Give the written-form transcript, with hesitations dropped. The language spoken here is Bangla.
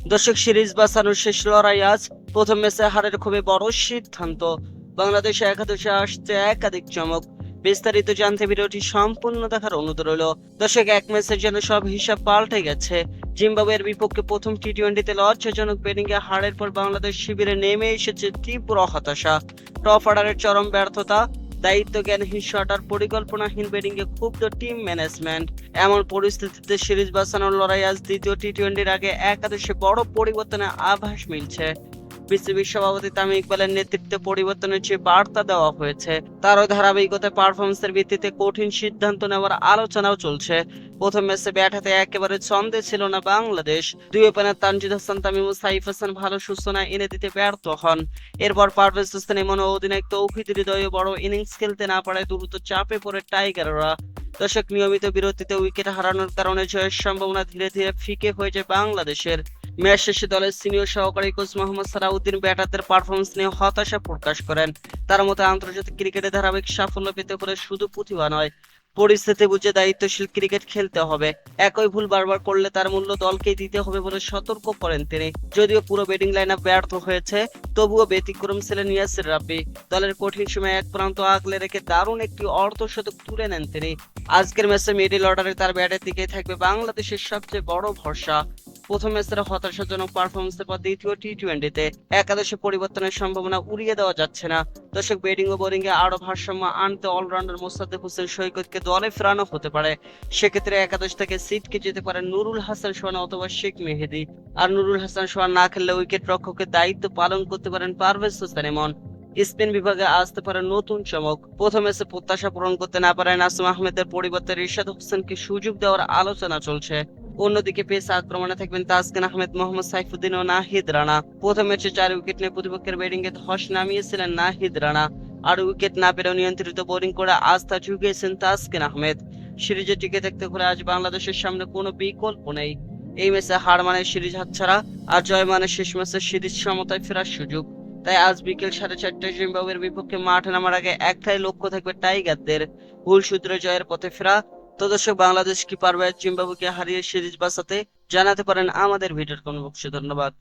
দর্শক, সিরিজ বাঁচানোর শেষ লড়াই আজ। প্রথম ম্যাচে হারের খুবই বড় সিদ্ধান্ত। বাংলাদেশে একাদশে আসছে একাধিক চমক। বিস্তারিত জানতে ভিডিওটি সম্পূর্ণ দেখার অনুরোধ রইল। দর্শক, এক ম্যাচের যেন সব হিসাব পাল্টে গেছে। জিম্বাবুয়ের বিপক্ষে প্রথম টি-20তে লজ্জাজনক ব্যাটিংয়ে হারের পর বাংলাদেশ শিবিরে নেমে এসেছে তীব্র হতাশা। টপ অর্ডারের চরম ব্যর্থতা, দায়িত্বজ্ঞানহীন শট আর পরিকল্পনাহীন ব্যাটিংয়ে ক্ষুব্ধ টিম ম্যানেজমেন্ট। এমন পরিস্থিতিতে সিরিজ বাঁচানোর লড়াই আজ দ্বিতীয় টি-20-র আগে একাদশে বড় পরিবর্তনের আভাস মিলছে। বিসিবির সভাপতি তামিম ইকবালের নেতৃত্বে পরিবর্তনের যে বার্তা দেওয়া হয়েছে, তারও ধারাবাহিকতায় পারফরমেন্সের ভিত্তিতে কঠিন সিদ্ধান্ত নেওয়ার আলোচনাও চলছে। প্রথম ম্যাচে ব্যাট হাতে একেবারে ছন্দে ছিল না বাংলাদেশ। দুই ওপেনার তানজিদ হাসান তামিম ও সাইফ হাসান ভালো সূচনা এনে দিতে ব্যর্থ হন। এরপর পারভেজ হোসেন ইমন ও অধিনায়ক তৌহিদ হৃদয় বড় ইনিংস খেলতে না পারায় দ্রুত চাপে পড়ে টাইগাররা। দর্শক, নিয়মিত বিরতিতে উইকেট হারানোর কারণে জয়ের সম্ভাবনা ধীরে ধীরে ফিকে হয়ে যায় বাংলাদেশের। ম্যাচ শেষে দলের সিনিয়র সহকারী কোচ মোহাম্মদ সালাউদ্দিন ব্যাটারদের পারফরমেন্স নিয়ে হতাশা প্রকাশ করেন। তার মতে, আন্তর্জাতিক ক্রিকেটে ধারাবাহিক সাফল্য পেতে হলে শুধু প্রতিভা নয়, পরিস্থিতি বুঝে দায়িত্বশীল ক্রিকেট খেলতে হবে। একই ভুল বারবার করলে তার মূল্য দলকেই দিতে হবে বলে সতর্ক করেন তিনি। যদিও পুরো ব্যাটিং লাইনআপ ব্যর্থ হয়েছে, তবুও ব্যতিক্রম ছিলেন ইয়াসির রাব্বি। দলের কঠিন সময়ে এক প্রান্ত আগলে রেখে দারুণ একটি অর্ধশতক তুলে নেন তিনি। আজকের ম্যাচে মিডল অর্ডারে তার ব্যাটের দিকেই থাকবে বাংলাদেশের সবচেয়ে বড় ভরসা। প্রথম ম্যাচের হতাশাজনক পারফরমেন্সের পর দ্বিতীয় টি-20তে একাদশে পরিবর্তনের সম্ভাবনা উড়িয়ে দেওয়া যাচ্ছে না। দর্শক, ব্যাটিং ও বোলিং এ আরো ভারসাম্য আনতে অলরাউন্ডার মোসাদ্দেক হোসেন সৈকতকে দলে ফেরানো হতে পারে। সেক্ষেত্রে একাদশ থেকে সিটকে যেতে পারে নুরুল হাসান সোহান অথবা শেখ মেহেদী। আর নুরুল হাসান সোহান না খেললে উইকেট রক্ষকের দায়িত্ব পালন করতে পারেন পারভেজ হোসেন ইমন। স্পিন বিভাগে আসতে পারে নতুন চমক। প্রথম ম্যাচে প্রত্যাশা পূরণ করতে না পারে নাসিম আহমেদের পরিবর্তে রিশাদ হোসেনকে সুযোগ দেওয়ার আলোচনা চলছে। অন্যদিকে পেস আক্রমণে থাকবেন তাসকিন আহমেদ, মোহাম্মদ সাইফুদ্দিন ও নাহিদ রানা। প্রথম ম্যাচে 4 উইকেট নিয়ে প্রতিপক্ষের ব্যাটিং এ ধস নামিয়েছিলেন নাহিদ রানা। আর উইকেট না পেরেও নিয়ন্ত্রিত বোলিং করে আস্থা জুগিয়েছেন তাসকিন আহমেদ। সিরিজে টিকে থাকতে হলে আজ বাংলাদেশের সামনে কোনো বিকল্প নেই। এই ম্যাচে হার মানে সিরিজ হাতছাড়া, আর জয় মানে শেষ ম্যাচে সিরিজ সমতায় ফেরার সুযোগ। তাই আজ বিকেল 4:30টায় জিম্বাবুয়ের বিপক্ষে মাঠে নামার আগে একটাই লক্ষ্য থাকবে টাইগারদের, ভুল সূত্রে জয়ের পথে ফেরা। তো দর্শক, বাংলাদেশ কি পারবে জিম্বাবুয়েকে হারিয়ে সিরিজ বাঁচাতে? জানাতে পারেন আমাদের ভিডিওর কমেন্ট বক্সে। ধন্যবাদ।